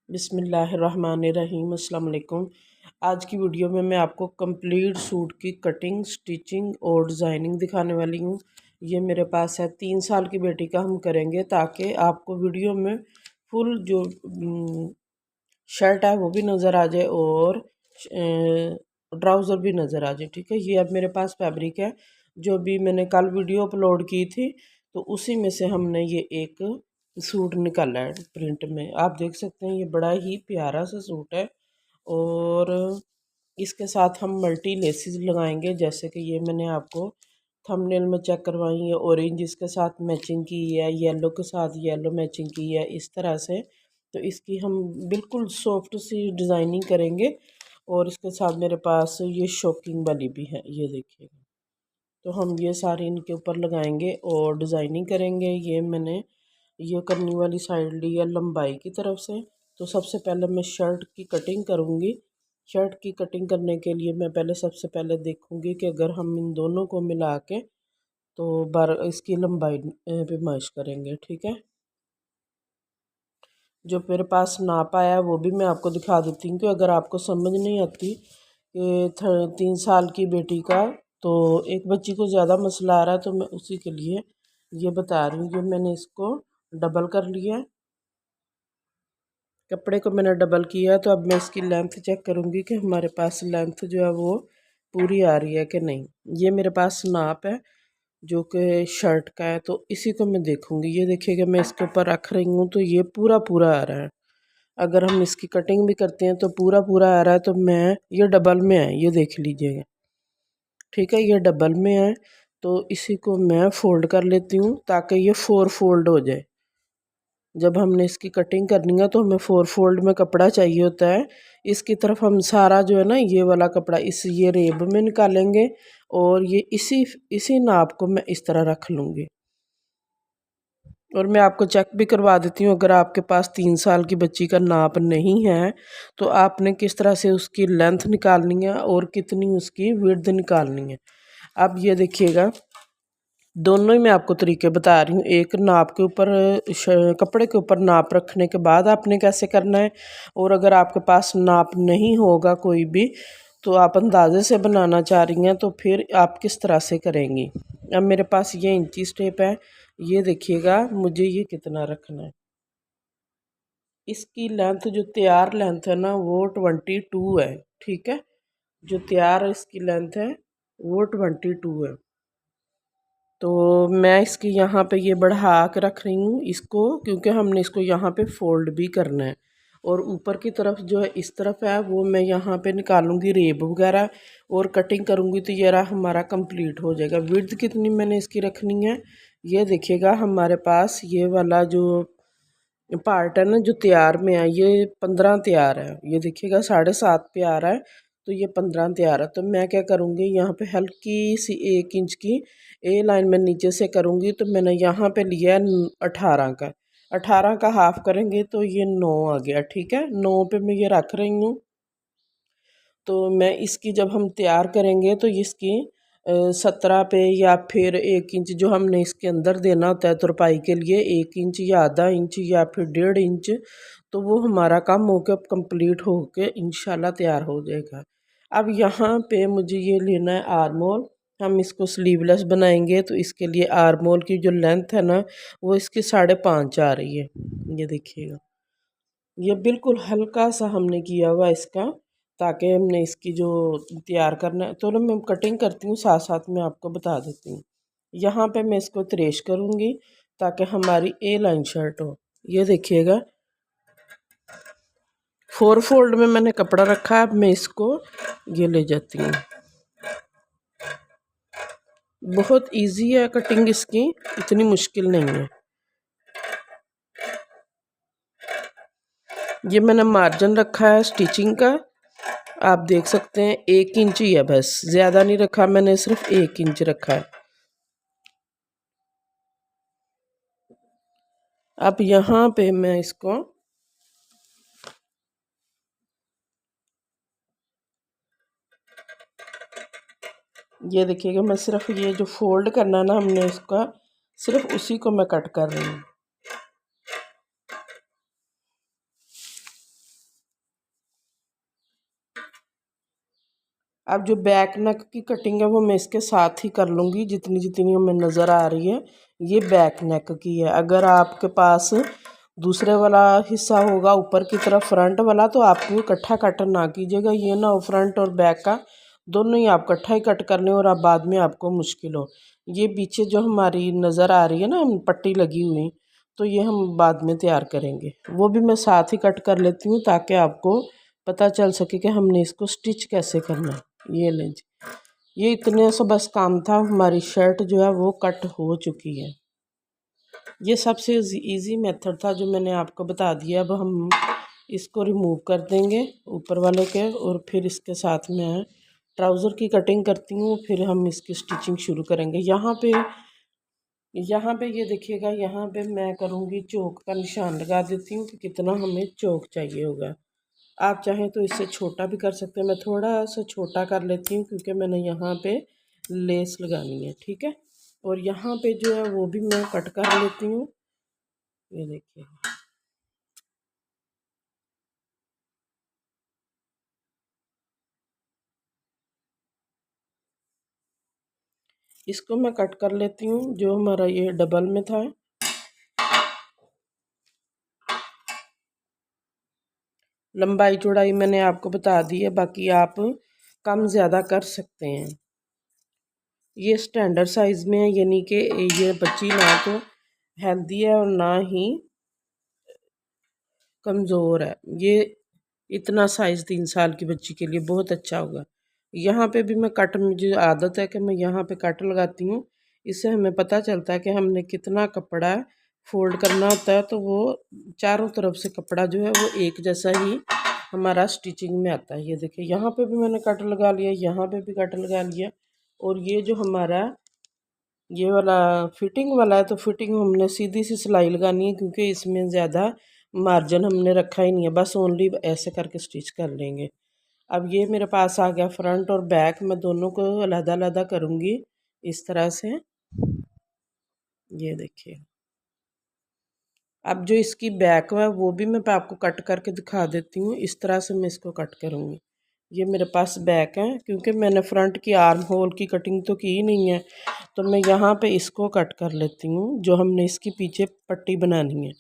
बिस्मिल्लाहिर्रहमानिर्रहीम अस्सलाम वालेकुम। आज की वीडियो में मैं आपको कंप्लीट सूट की कटिंग, स्टिचिंग और डिज़ाइनिंग दिखाने वाली हूँ। ये मेरे पास है 3 साल की बेटी का हम करेंगे ताकि आपको वीडियो में फुल जो शर्ट है वो भी नज़र आ जाए और ट्राउज़र भी नज़र आ जाए। ठीक है, ये अब मेरे पास फैब्रिक है जो भी मैंने कल वीडियो अपलोड की थी, तो उसी में से हमने ये एक सूट निकाला है प्रिंट में। आप देख सकते हैं ये बड़ा ही प्यारा सा सूट है और इसके साथ हम मल्टी लेसेस लगाएंगे। जैसे कि ये मैंने आपको थंबनेल में चेक करवाई है, ऑरेंज इसके साथ मैचिंग की है, येलो के साथ येलो मैचिंग की है, इस तरह से। तो इसकी हम बिल्कुल सॉफ्ट सी डिज़ाइनिंग करेंगे और इसके साथ मेरे पास ये शॉकिंग वाली भी है, ये देखिएगा। तो हम ये सारे इनके ऊपर लगाएंगे और डिज़ाइनिंग करेंगे। ये मैंने ये करने वाली साइड ली है लंबाई की तरफ से। तो सबसे पहले मैं शर्ट की कटिंग करूँगी। शर्ट की कटिंग करने के लिए मैं सबसे पहले देखूँगी कि अगर हम इन दोनों को मिला के तो इसकी लंबाई पे मैच करेंगे। ठीक है, जो मेरे पास नाप आया है वो भी मैं आपको दिखा देती हूँ कि अगर आपको समझ नहीं आती कि 3 साल की बेटी का तो एक बच्ची को ज़्यादा मसला आ रहा है, तो मैं उसी के लिए ये बता रही हूँ। ये मैंने इसको डबल कर लिया है, कपड़े को मैंने डबल किया है। तो अब मैं इसकी लेंथ चेक करूँगी कि हमारे पास लेंथ जो है वो पूरी आ रही है कि नहीं। ये मेरे पास नाप है जो कि शर्ट का है, तो इसी को मैं देखूँगी। ये देखिएगा मैं इसके ऊपर रख रही हूँ तो ये पूरा पूरा आ रहा है। अगर हम इसकी कटिंग भी करते हैं तो पूरा पूरा आ रहा है। तो मैं ये डबल में है, ये देख लीजिएगा। ठीक है, ये डबल में है तो इसी को मैं फोल्ड कर लेती हूँ ताकि ये 4 फोल्ड हो जाए। जब हमने इसकी कटिंग करनी है तो हमें 4 फोल्ड में कपड़ा चाहिए होता है। इसकी तरफ हम सारा जो है ना ये वाला कपड़ा इस ये रेब में निकालेंगे और ये इसी नाप को मैं इस तरह रख लूँगी। और मैं आपको चेक भी करवा देती हूँ, अगर आपके पास 3 साल की बच्ची का नाप नहीं है तो आपने किस तरह से उसकी लेंथ निकालनी है और कितनी उसकी विड्थ निकालनी है। अब ये देखिएगा, दोनों ही मैं आपको तरीके बता रही हूँ। एक नाप के ऊपर कपड़े के ऊपर नाप रखने के बाद आपने कैसे करना है, और अगर आपके पास नाप नहीं होगा कोई भी तो आप अंदाजे से बनाना चाह रही हैं तो फिर आप किस तरह से करेंगी। अब मेरे पास ये इंची टेप है, ये देखिएगा मुझे ये कितना रखना है। इसकी लेंथ जो तैयार लेंथ है ना वो 22 है। ठीक है, जो तैयार इसकी लेंथ है वो 22 है। तो मैं इसकी यहाँ पे ये बढ़ा के रख रही हूँ इसको, क्योंकि हमने इसको यहाँ पे फोल्ड भी करना है। और ऊपर की तरफ जो है इस तरफ है वो मैं यहाँ पे निकालूंगी रेब वगैरह और कटिंग करूँगी तो ये रहा हमारा कंप्लीट हो जाएगा। विड्थ कितनी मैंने इसकी रखनी है, ये देखिएगा हमारे पास ये वाला जो पार्ट है ना जो तैयार में है ये 15 तैयार है। ये देखिएगा 7.5 पे आ रहा है तो ये 15 तैयार है। तो मैं क्या करूँगी, यहाँ पे हल्की सी 1 इंच की ए लाइन में नीचे से करूँगी। तो मैंने यहाँ पे लिया है 18 का, 18 का हाफ करेंगे तो ये 9 आ गया। ठीक है, 9 पे मैं ये रख रही हूँ। तो मैं इसकी जब हम तैयार करेंगे तो इसकी 17 पे या फिर 1 इंच जो हमने इसके अंदर देना होता है तुरपाई के लिए, 1 इंच या आधा इंच या फिर 1.5 इंच, तो वो हमारा काम होकर कंप्लीट होके इंशाल्लाह तैयार हो जाएगा। अब यहाँ पे मुझे ये लेना है आर्म होल। हम इसको स्लीवलेस बनाएंगे तो इसके लिए आर्म होल की जो लेंथ है ना वो इसकी 5.5 आ रही है। ये देखिएगा, ये बिल्कुल हल्का सा हमने किया हुआ इसका, ताकि हमने इसकी जो तैयार करना है। तो ना मैं कटिंग करती हूँ साथ साथ में आपको बता देती हूँ। यहाँ पे मैं इसको त्रेश करूँगी ताकि हमारी ए लाइन शर्ट हो। ये देखिएगा 4 फोल्ड में मैंने कपड़ा रखा है। अब मैं इसको ये ले जाती हूँ। बहुत इजी है कटिंग इसकी, इतनी मुश्किल नहीं है। ये मैंने मार्जिन रखा है स्टिचिंग का, आप देख सकते हैं 1 इंच ही है, बस ज़्यादा नहीं रखा मैंने, सिर्फ 1 इंच रखा है। अब यहाँ पे मैं इसको ये देखिएगा, मैं सिर्फ ये जो फोल्ड करना ना हमने इसका, सिर्फ उसी को मैं कट कर रही हूँ। अब जो बैक नेक की कटिंग है वो मैं इसके साथ ही कर लूँगी, जितनी जितनी हमें नज़र आ रही है ये बैक नेक की है। अगर आपके पास दूसरे वाला हिस्सा होगा ऊपर की तरफ फ्रंट वाला, तो आप इकट्ठा कट ना कीजिएगा, ये ना हो फ्रंट और बैक का दोनों ही आप इकट्ठा ही कट कर लें और आप बाद में आपको मुश्किल हो। ये पीछे जो हमारी नज़र आ रही है ना पट्टी लगी हुई, तो ये हम बाद में तैयार करेंगे, वो भी मैं साथ ही कट कर लेती हूँ ताकि आपको पता चल सके कि हमने इसको स्टिच कैसे करना है। ये लें जी, ये इतने से बस काम था, हमारी शर्ट जो है वो कट हो चुकी है। ये सबसे इजी मेथड था जो मैंने आपको बता दिया। अब हम इसको रिमूव कर देंगे ऊपर वाले के, और फिर इसके साथ में ट्राउज़र की कटिंग करती हूँ, फिर हम इसकी स्टिचिंग शुरू करेंगे। यहाँ पे ये देखिएगा, यहाँ पे मैं करूँगी चौक का निशान लगा देती हूँ कि कितना हमें चौक चाहिए होगा। आप चाहें तो इससे छोटा भी कर सकते हैं, मैं थोड़ा सा छोटा कर लेती हूँ क्योंकि मैंने यहाँ पे लेस लगानी है, ठीक है। और यहाँ पे जो है वो भी मैं कट कर लेती हूँ। ये देखिए, इसको मैं कट कर लेती हूँ जो हमारा ये डबल में था। लंबाई चौड़ाई मैंने आपको बता दी है, बाकी आप कम ज़्यादा कर सकते हैं। ये स्टैंडर्ड साइज़ में है, यानी कि ये बच्ची ना तो हेल्दी है और ना ही कमज़ोर है। ये इतना साइज़ 3 साल की बच्ची के लिए बहुत अच्छा होगा। यहाँ पे भी मैं कट, मुझे आदत है कि मैं यहाँ पे कट लगाती हूँ, इससे हमें पता चलता है कि हमने कितना कपड़ा फोल्ड करना होता है, तो वो चारों तरफ से कपड़ा जो है वो एक जैसा ही हमारा स्टिचिंग में आता है। ये देखिए, यहाँ पे भी मैंने कट लगा लिया, यहाँ पे भी कट लगा लिया। और ये जो हमारा ये वाला फिटिंग वाला है, तो फिटिंग हमने सीधी सी सिलाई लगानी है क्योंकि इसमें ज़्यादा मार्जिन हमने रखा ही नहीं है, बस ओनली ऐसे करके स्टिच कर लेंगे। अब ये मेरे पास आ गया फ्रंट और बैक, मैं दोनों को अलग अलग करूँगी इस तरह से। ये देखिए, अब जो इसकी बैक है वो भी मैं आपको कट करके दिखा देती हूँ, इस तरह से मैं इसको कट करूँगी। ये मेरे पास बैक है, क्योंकि मैंने फ्रंट की आर्म होल की कटिंग तो की ही नहीं है, तो मैं यहाँ पे इसको कट कर लेती हूँ जो हमने इसकी पीछे पट्टी बनानी है।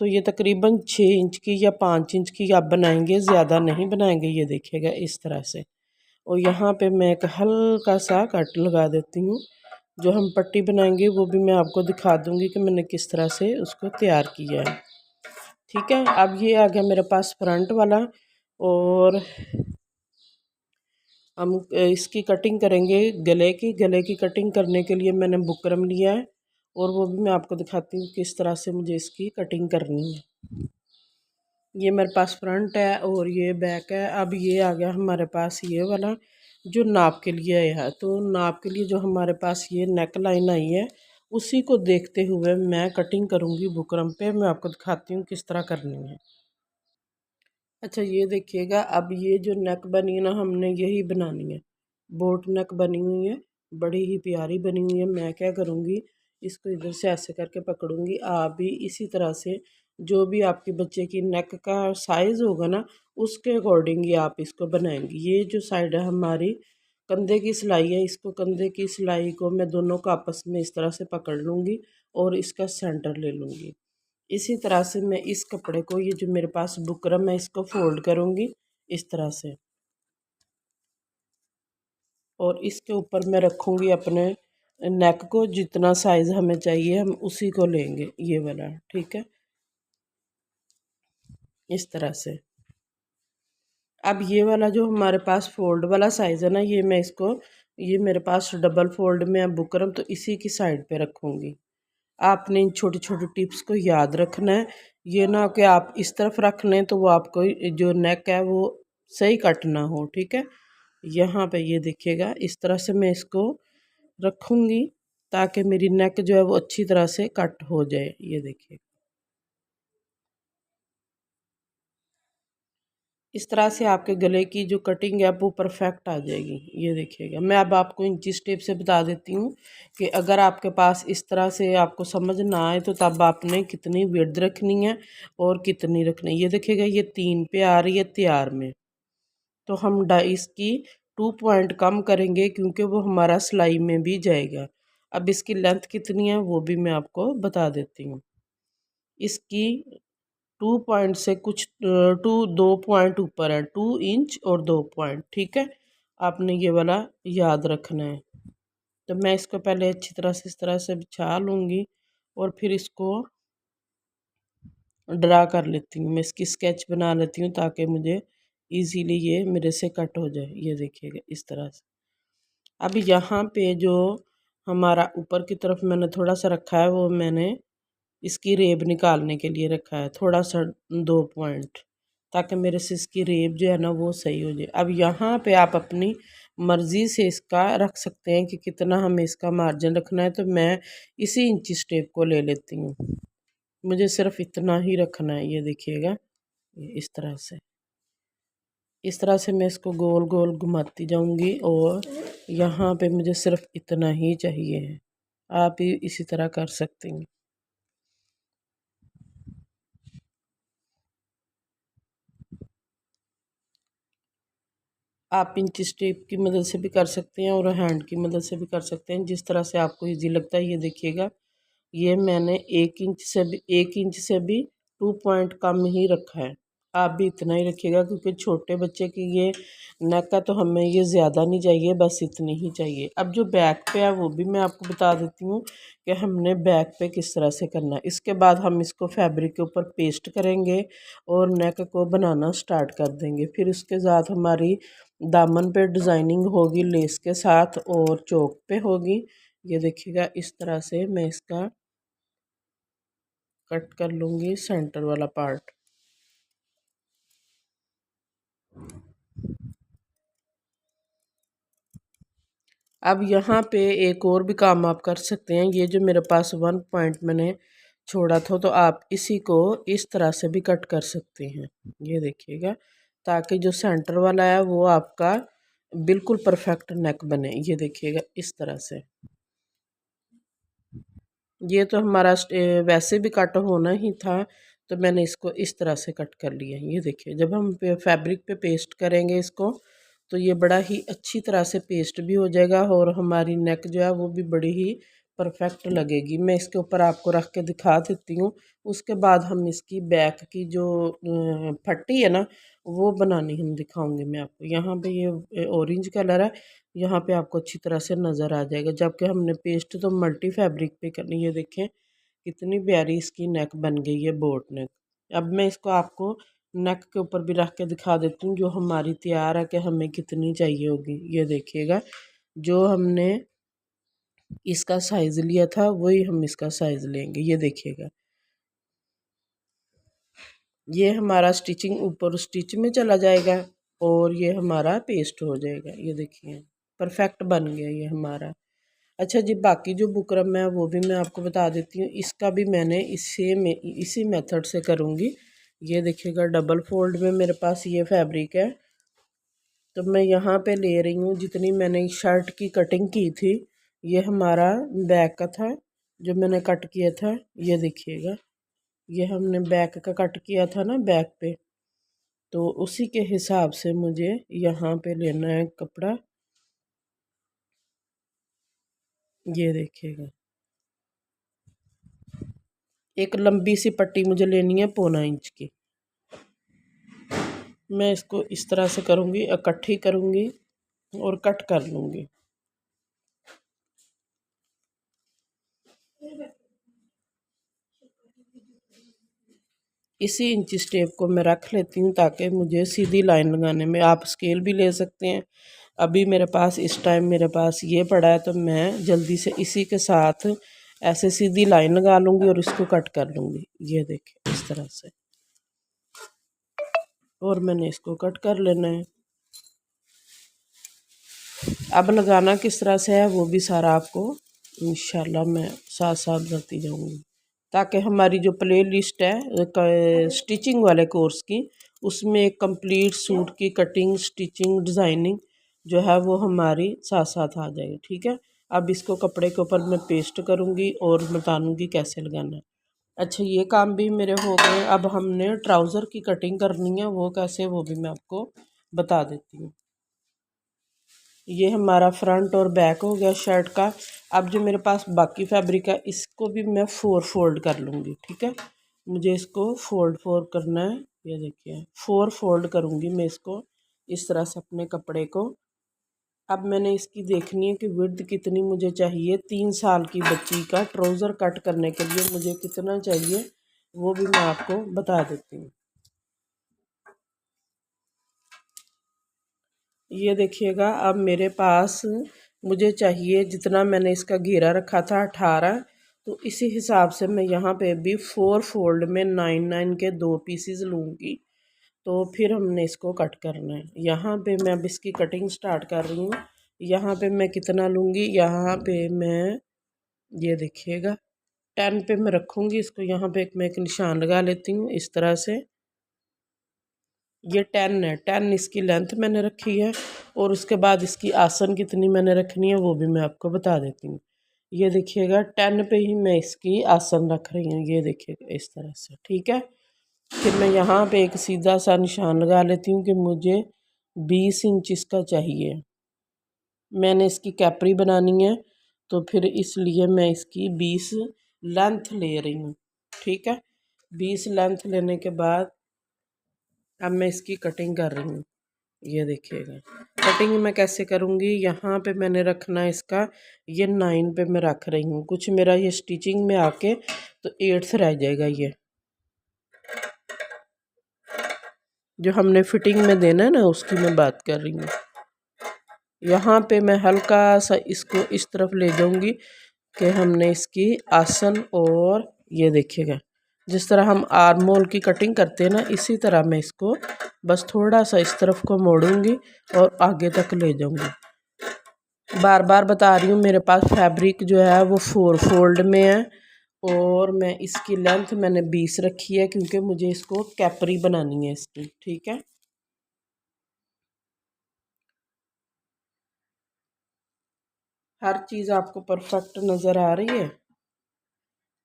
तो ये तकरीबन 6 इंच की या 5 इंच की आप बनाएंगे, ज़्यादा नहीं बनाएंगे। ये देखिएगा इस तरह से। और यहाँ पे मैं एक हल्का सा कट लगा देती हूँ, जो हम पट्टी बनाएंगे वो भी मैं आपको दिखा दूँगी कि मैंने किस तरह से उसको तैयार किया है, ठीक है। अब ये आ गया मेरे पास फ्रंट वाला, और हम इसकी कटिंग करेंगे गले की कटिंग करने के लिए मैंने बुकरम लिया है, और वो भी मैं आपको दिखाती हूँ किस तरह से मुझे इसकी कटिंग करनी है। ये मेरे पास फ्रंट है और ये बैक है। अब ये आ गया हमारे पास ये वाला जो नाप के लिए है, तो नाप के लिए जो हमारे पास ये नेक लाइन आई है, उसी को देखते हुए मैं कटिंग करूँगी बुकरम पे। मैं आपको दिखाती हूँ किस तरह करनी है। अच्छा, ये देखिएगा, अब ये जो नेक बनी है ना, हमने यही बनानी है। बोट नेक बनी हुई है, बड़ी ही प्यारी बनी हुई है। मैं क्या करूँगी, इसको इधर से ऐसे करके पकड़ूंगी। आप भी इसी तरह से, जो भी आपके बच्चे की नेक का साइज़ होगा ना, उसके अकॉर्डिंग ही आप इसको बनाएंगी। ये जो साइड है हमारी कंधे की सिलाई है, इसको कंधे की सिलाई को मैं दोनों को आपस में इस तरह से पकड़ लूँगी और इसका सेंटर ले लूँगी। इसी तरह से मैं इस कपड़े को, ये जो मेरे पास बुकरम है, इसको फोल्ड करूँगी इस तरह से, और इसके ऊपर मैं रखूँगी अपने नेक को। जितना साइज़ हमें चाहिए हम उसी को लेंगे, ये वाला, ठीक है, इस तरह से। अब ये वाला जो हमारे पास फोल्ड वाला साइज़ है ना, ये मैं इसको, ये मेरे पास डबल फोल्ड में है बुकरम, तो इसी की साइड पे रखूँगी। आपने इन छोटी छोटी टिप्स को याद रखना है, ये ना कि आप इस तरफ रख लें तो वो आपको जो नेक है वो सही कट ना हो, ठीक है। यहाँ पे ये देखिएगा, इस तरह से मैं इसको रखूँगी ताकि मेरी नेक जो है वो अच्छी तरह से कट हो जाए। ये देखिए, इस तरह से आपके गले की जो कटिंग है वो परफेक्ट आ जाएगी। ये देखिएगा, मैं अब आपको इंची टेप से बता देती हूँ कि अगर आपके पास इस तरह से आपको समझ ना आए तो तब आपने कितनी विड्थ रखनी है और कितनी रखनी है। ये देखिएगा, ये 3 पे आ रही है तैयार में, तो हम इसकी 2 पॉइंट कम करेंगे क्योंकि वो हमारा सिलाई में भी जाएगा। अब इसकी लेंथ कितनी है वो भी मैं आपको बता देती हूँ। इसकी 2 पॉइंट से कुछ 2 पॉइंट ऊपर है, 2 इंच और 2 पॉइंट, ठीक है। आपने ये वाला याद रखना है। तो मैं इसको पहले अच्छी तरह से इस तरह से बिछा लूँगी और फिर इसको ड्रा कर लेती हूँ। मैं इसकी स्केच बना लेती हूँ ताकि मुझे इजीली ये मेरे से कट हो जाए। ये देखिएगा इस तरह से। अब यहाँ पे जो हमारा ऊपर की तरफ मैंने थोड़ा सा रखा है वो मैंने इसकी रेब निकालने के लिए रखा है, थोड़ा सा 2 पॉइंट, ताकि मेरे से इसकी रेब जो है ना वो सही हो जाए। अब यहाँ पे आप अपनी मर्ज़ी से इसका रख सकते हैं कि कितना हमें इसका मार्जिन रखना है। तो मैं इसी इंची टेप को ले लेती हूँ, मुझे सिर्फ इतना ही रखना है। ये देखिएगा इस तरह से मैं इसको गोल गोल घुमाती जाऊंगी और यहाँ पे मुझे सिर्फ इतना ही चाहिए है। आप ही इसी तरह कर सकते हैं। आप इंची टेप की मदद से भी कर सकते हैं और हैंड की मदद से भी कर सकते हैं, जिस तरह से आपको इजी लगता है। ये देखिएगा ये मैंने 1 इंच से भी 2 पॉइंट कम ही रखा है। आप भी इतना ही रखिएगा क्योंकि छोटे बच्चे की ये नेक का तो हमें ये ज़्यादा नहीं चाहिए, बस इतनी ही चाहिए। अब जो बैक पे है वो भी मैं आपको बता देती हूँ कि हमने बैक पे किस तरह से करना है। इसके बाद हम इसको फैब्रिक के ऊपर पेस्ट करेंगे और नेक को बनाना स्टार्ट कर देंगे। फिर उसके साथ हमारी दामन पे डिज़ाइनिंग होगी लेस के साथ और चौक पे होगी। ये देखिएगा इस तरह से मैं इसका कट कर लूँगी सेंटर वाला पार्ट। अब यहाँ पे एक और भी काम आप कर सकते हैं। ये जो मेरे पास 1 पॉइंट मैंने छोड़ा था तो आप इसी को इस तरह से भी कट कर सकते हैं। ये देखिएगा ताकि जो सेंटर वाला है वो आपका बिल्कुल परफेक्ट नेक बने। ये देखिएगा इस तरह से। ये तो हमारा वैसे भी कट होना ही था तो मैंने इसको इस तरह से कट कर लिया। ये देखिए जब हम फैब्रिक पे पेस्ट करेंगे इसको तो ये बड़ा ही अच्छी तरह से पेस्ट भी हो जाएगा और हमारी नेक जो है वो भी बड़ी ही परफेक्ट लगेगी। मैं इसके ऊपर आपको रख के दिखा देती हूँ। उसके बाद हम इसकी बैक की जो फट्टी है ना वो बनानी हम दिखाऊंगी मैं आपको। यहाँ पे ये ऑरेंज कलर है, यहाँ पे आपको अच्छी तरह से नज़र आ जाएगा। जबकि हमने पेस्ट तो मल्टी फैब्रिक पे करनी है। देखें कितनी प्यारी इसकी नेक बन गई है, बोट नेक। अब मैं इसको आपको नेक के ऊपर भी रख के दिखा देती हूँ जो हमारी तैयार है कि हमें कितनी चाहिए होगी। ये देखिएगा जो हमने इसका साइज़ लिया था वही हम इसका साइज़ लेंगे। ये देखिएगा ये हमारा स्टिचिंग ऊपर स्टिच में चला जाएगा और ये हमारा पेस्ट हो जाएगा। ये देखिए परफेक्ट बन गया ये हमारा। अच्छा जी बाकी जो बुकरम है वो भी मैं आपको बता देती हूँ। इसका भी मैंने इसी मेथड से करूँगी। ये देखिएगा डबल फोल्ड में मेरे पास ये फैब्रिक है तो मैं यहाँ पे ले रही हूँ जितनी मैंने शर्ट की कटिंग की थी। ये हमारा बैक का था जो मैंने कट किया था। ये देखिएगा ये हमने बैक का कट किया था ना बैक पे, तो उसी के हिसाब से मुझे यहाँ पे लेना है कपड़ा। ये देखिएगा एक लंबी सी पट्टी मुझे लेनी है 1.25 इंच की। मैं इसको इस तरह से करूँगी, इकट्ठी करूँगी और कट कर लूँगी। इसी इंची टेप को मैं रख लेती हूँ ताकि मुझे सीधी लाइन लगाने में, आप स्केल भी ले सकते हैं। अभी मेरे पास इस टाइम मेरे पास ये पड़ा है तो मैं जल्दी से इसी के साथ ऐसे सीधी लाइन लगा लूँगी और इसको कट कर लूँगी। ये देखिए इस तरह से और मैंने इसको कट कर लेना है। अब लगाना किस तरह से है वो भी सारा आपको इंशाल्लाह मैं साथ साथ बताती जाऊँगी ताकि हमारी जो प्ले लिस्ट है स्टिचिंग वाले कोर्स की उसमें एक कंप्लीट सूट की कटिंग स्टिचिंग डिज़ाइनिंग जो है वो हमारी साथ साथ आ जाएगी। ठीक है अब इसको कपड़े के ऊपर मैं पेस्ट करूँगी और बताऊँगी कैसे लगाना है। अच्छा ये काम भी मेरे हो गए। अब हमने ट्राउज़र की कटिंग करनी है वो कैसे वो भी मैं आपको बता देती हूँ। ये हमारा फ्रंट और बैक हो गया शर्ट का। अब जो मेरे पास बाकी फैब्रिक है इसको भी मैं 4 फोल्ड कर लूँगी, ठीक है। मुझे इसको फोल्ड करना है, ये देखिए 4 फोल्ड करूँगी मैं इसको इस तरह से अपने कपड़े को। अब मैंने इसकी देखनी है कि विड्थ कितनी मुझे चाहिए। 3 साल की बच्ची का ट्राउज़र कट करने के लिए मुझे कितना चाहिए वो भी मैं आपको बता देती हूँ। ये देखिएगा, अब मेरे पास मुझे चाहिए जितना मैंने इसका घेरा रखा था 18, तो इसी हिसाब से मैं यहाँ पे भी 4 फोल्ड में 9 के 2 पीसीज लूँगी। तो फिर हमने इसको कट करना है। यहाँ पे मैं अब इसकी कटिंग स्टार्ट कर रही हूँ। यहाँ पे मैं कितना लूँगी, यहाँ पे मैं ये देखिएगा 10 पे मैं रखूँगी इसको। यहाँ पे मैं एक निशान लगा लेती हूँ इस तरह से। ये 10 है, 10 इसकी लेंथ मैंने रखी है। और उसके बाद इसकी आसन कितनी मैंने रखनी है वो भी मैं आपको बता देती हूँ। ये देखिएगा 10 पे ही मैं इसकी आसन रख रही हूँ, ये देखिएगा इस तरह से, ठीक है। फिर मैं यहाँ पे एक सीधा सा निशान लगा लेती हूँ कि मुझे 20 इंच इसका चाहिए। मैंने इसकी कैपरी बनानी है तो फिर इसलिए मैं इसकी 20 लेंथ ले रही हूँ, ठीक है। 20 लेंथ लेने के बाद अब मैं इसकी कटिंग कर रही हूँ। ये देखिएगा कटिंग मैं कैसे करूँगी। यहाँ पे मैंने रखना है इसका, ये 9 पे मैं रख रही हूँ। कुछ मेरा ये स्टिचिंग में आके तो 8th रह जाएगा। ये जो हमने फिटिंग में देना है ना उसकी मैं बात कर रही हूँ। यहाँ पे मैं हल्का सा इसको इस तरफ ले जाऊँगी कि हमने इसकी आसन, और ये देखिएगा जिस तरह हम आर्म होल की कटिंग करते हैं ना इसी तरह मैं इसको बस थोड़ा सा इस तरफ को मोड़ूंगी और आगे तक ले जाऊंगी। बार बार बता रही हूँ मेरे पास फैब्रिक जो है वो 4 फोल्ड में है और मैं इसकी लेंथ मैंने 20 रखी है क्योंकि मुझे इसको कैपरी बनानी है इसकी, ठीक है। हर चीज़ आपको परफेक्ट नज़र आ रही है।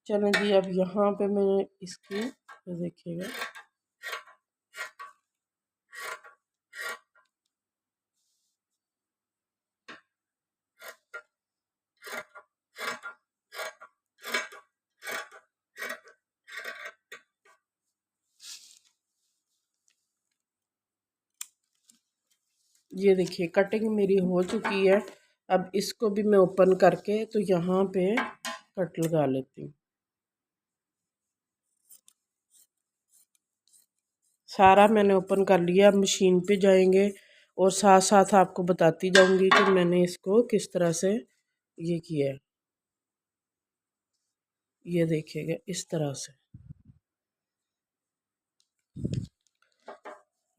चलें जी, अब यहाँ पे मैं इसकी देखिएगा ये देखिए कटिंग मेरी हो चुकी है। अब इसको भी मैं ओपन करके तो यहाँ पे कट लगा लेती हूँ। सारा मैंने ओपन कर लिया। अब मशीन पे जाएंगे और साथ साथ आपको बताती जाऊंगी कि मैंने इसको किस तरह से ये किया है। ये देखिएगा इस तरह से।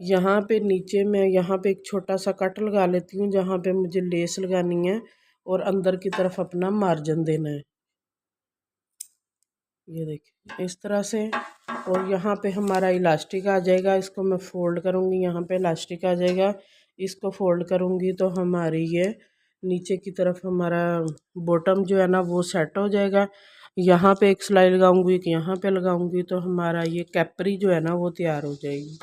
यहाँ पे नीचे मैं यहाँ पे एक छोटा सा कट लगा लेती हूँ जहाँ पे मुझे लेस लगानी है और अंदर की तरफ अपना मार्जिन देना है। ये देखिए इस तरह से। और यहाँ पे हमारा इलास्टिक आ जाएगा, इसको मैं फोल्ड करूँगी, यहाँ पे इलास्टिक आ जाएगा। इसको फोल्ड करूँगी तो हमारी ये नीचे की तरफ हमारा बॉटम जो है ना वो सेट हो जाएगा। यहाँ पे एक सिलाई लगाऊंगी, एक यहाँ पे लगाऊंगी तो हमारा ये कैपरी जो है ना वो तैयार हो जाएगी।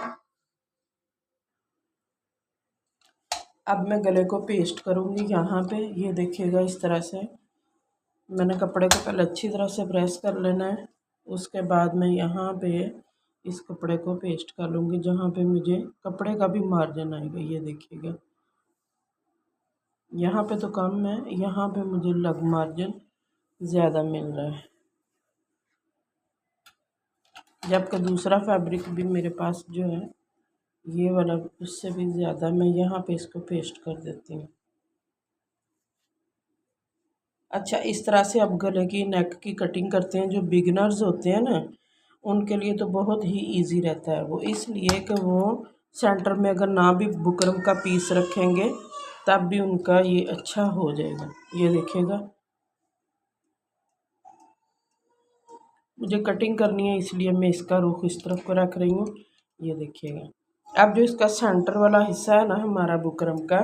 अब मैं गले को पेस्ट करूँगी यहाँ पे। ये देखिएगा इस तरह से मैंने कपड़े को पहले अच्छी तरह से प्रेस कर लेना है। उसके बाद मैं यहाँ पे इस कपड़े को पेस्ट कर लूँगी जहाँ पे मुझे कपड़े का भी मार्जिन आएगा। ये देखिएगा यहाँ पे तो कम है, यहाँ पे मुझे लग मार्जिन ज़्यादा मिल रहा है, जबकि दूसरा फैब्रिक भी मेरे पास जो है ये वाला उससे भी ज़्यादा। मैं यहाँ पे इसको पेस्ट कर देती हूँ। अच्छा, इस तरह से आप गले की नेक की कटिंग करते हैं। जो बिगिनर्स होते हैं ना उनके लिए तो बहुत ही इजी रहता है वो, इसलिए कि वो सेंटर में अगर ना भी बुकरम का पीस रखेंगे तब भी उनका ये अच्छा हो जाएगा। ये देखिएगा मुझे कटिंग करनी है इसलिए मैं इसका रुख इस तरफ को रख रही हूँ। ये देखिएगा अब जो इसका सेंटर वाला हिस्सा है ना हमारा बुकरम का,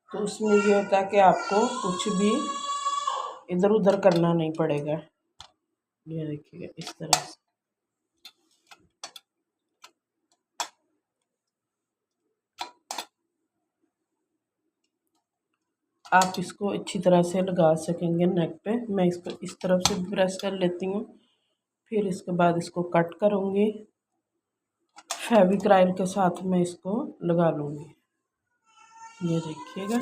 तो उसमें ये होता है कि आपको कुछ भी इधर उधर करना नहीं पड़ेगा। ये देखिएगा इस तरह से। आप इसको अच्छी तरह से लगा सकेंगे नेक पे। मैं इसको इस तरफ से प्रेस कर लेती हूँ, फिर इसके बाद इसको कट करूँगी। फेविक्राइल के साथ मैं इसको लगा लूँगी। ये देखिएगा,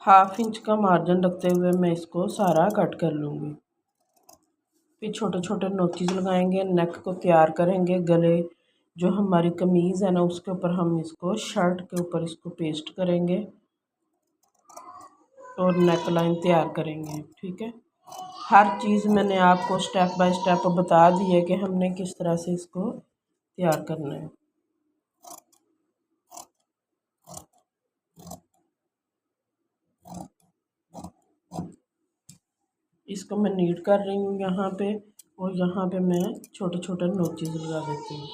½ इंच का मार्जिन रखते हुए मैं इसको सारा कट कर लूँगी। फिर छोटे छोटे नोचेस लगाएंगे, नेक को तैयार करेंगे। गले जो हमारी कमीज़ है ना, उसके ऊपर हम इसको शर्ट के ऊपर इसको पेस्ट करेंगे और नेक लाइन तैयार करेंगे। ठीक है, हर चीज़ मैंने आपको स्टेप बाय स्टेप बता दी है कि हमने किस तरह से इसको तैयार करना है। इसको मैं नीट कर रही हूँ यहाँ पे, और यहाँ पे मैं छोटे छोटे नोचेस लगा देती हूँ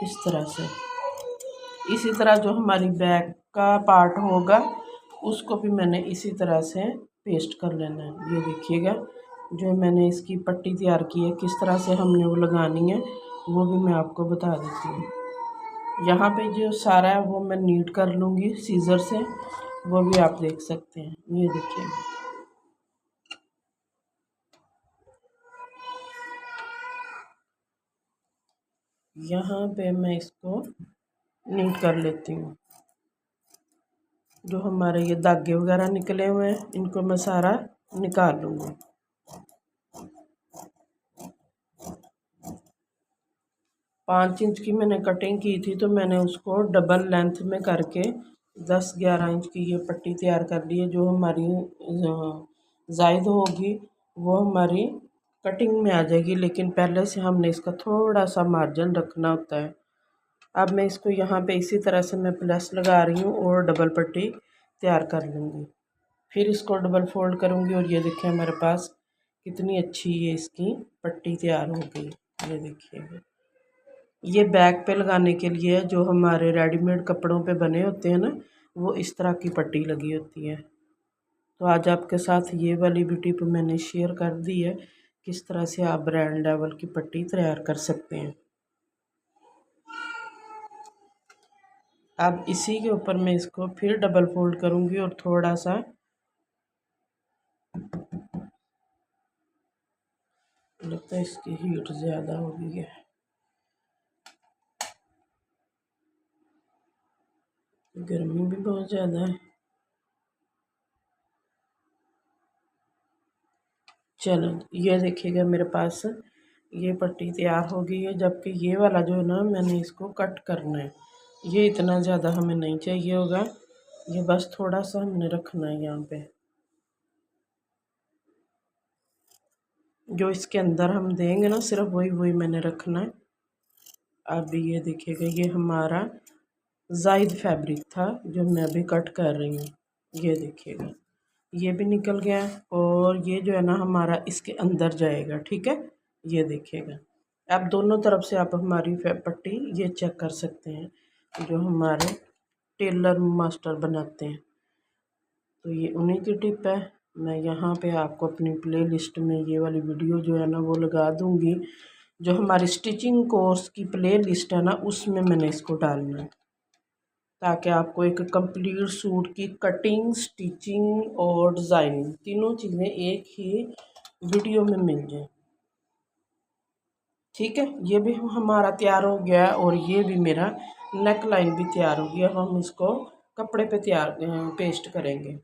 इस तरह से। इसी तरह जो हमारी बैक का पार्ट होगा उसको भी मैंने इसी तरह से पेस्ट कर लेना है। ये देखिएगा, जो मैंने इसकी पट्टी तैयार की है, किस तरह से हमने वो लगानी है वो भी मैं आपको बता देती हूँ। यहाँ पे जो सारा है वो मैं नीट कर लूँगी सीज़र से, वो भी आप देख सकते हैं। ये देखिए, यहाँ पे मैं इसको नीट कर लेती हूँ। जो हमारे ये धागे वगैरह निकले हुए हैं इनको मैं सारा निकाल लूँगी। 5 इंच की मैंने कटिंग की थी, तो मैंने उसको डबल लेंथ में करके 10-11 इंच की ये पट्टी तैयार कर ली है। जो हमारी ज़ायद होगी वो हमारी कटिंग में आ जाएगी, लेकिन पहले से हमने इसका थोड़ा सा मार्जिन रखना होता है। अब मैं इसको यहाँ पे इसी तरह से मैं प्लस लगा रही हूँ और डबल पट्टी तैयार कर लूँगी। फिर इसको डबल फोल्ड करूँगी और ये देखिए हमारे पास कितनी अच्छी ये इसकी पट्टी तैयार हो गई। ये देखिए, ये बैक पे लगाने के लिए जो हमारे रेडीमेड कपड़ों पे बने होते हैं ना, वो इस तरह की पट्टी लगी होती है। तो आज आपके साथ ये वाली भी टिप मैंने शेयर कर दी है, किस तरह से आप ब्रांड लेवल की पट्टी तैयार कर सकते हैं। अब इसी के ऊपर मैं इसको फिर डबल फोल्ड करूँगी और थोड़ा सा लगता है इसकी हीट ज़्यादा हो गई है, गर्मी भी बहुत ज़्यादा है। चलो ये देखिएगा, मेरे पास ये पट्टी तैयार हो गई है। जबकि ये वाला जो है ना, मैंने इसको कट करना है। ये इतना ज़्यादा हमें नहीं चाहिए होगा, ये बस थोड़ा सा हमने रखना है यहाँ पे। जो इसके अंदर हम देंगे ना, सिर्फ वही वही मैंने रखना है। अब ये देखिएगा, ये हमारा जायद फैब्रिक था जो मैं अभी कट कर रही हूँ। ये देखिएगा, ये भी निकल गया, और ये जो है ना हमारा इसके अंदर जाएगा। ठीक है, ये देखिएगा। आप दोनों तरफ से आप हमारी पट्टी ये चेक कर सकते हैं, जो हमारे टेलर मास्टर बनाते हैं। तो ये उन्हीं की टिप है। मैं यहाँ पे आपको अपनी प्ले लिस्ट में ये वाली वीडियो जो है ना वो लगा दूँगी। जो हमारी स्टिचिंग कोर्स की प्ले लिस्ट है ना, उसमें मैंने इसको डालना है, ताकि आपको एक कंप्लीट सूट की कटिंग, स्टिचिंग और डिज़ाइनिंग तीनों चीज़ें एक ही वीडियो में मिल जाए। ठीक है, ये भी हमारा तैयार हो गया, और ये भी मेरा नेक लाइन भी तैयार हो गया। अब हम इसको कपड़े पे तैयार पेस्ट करेंगे।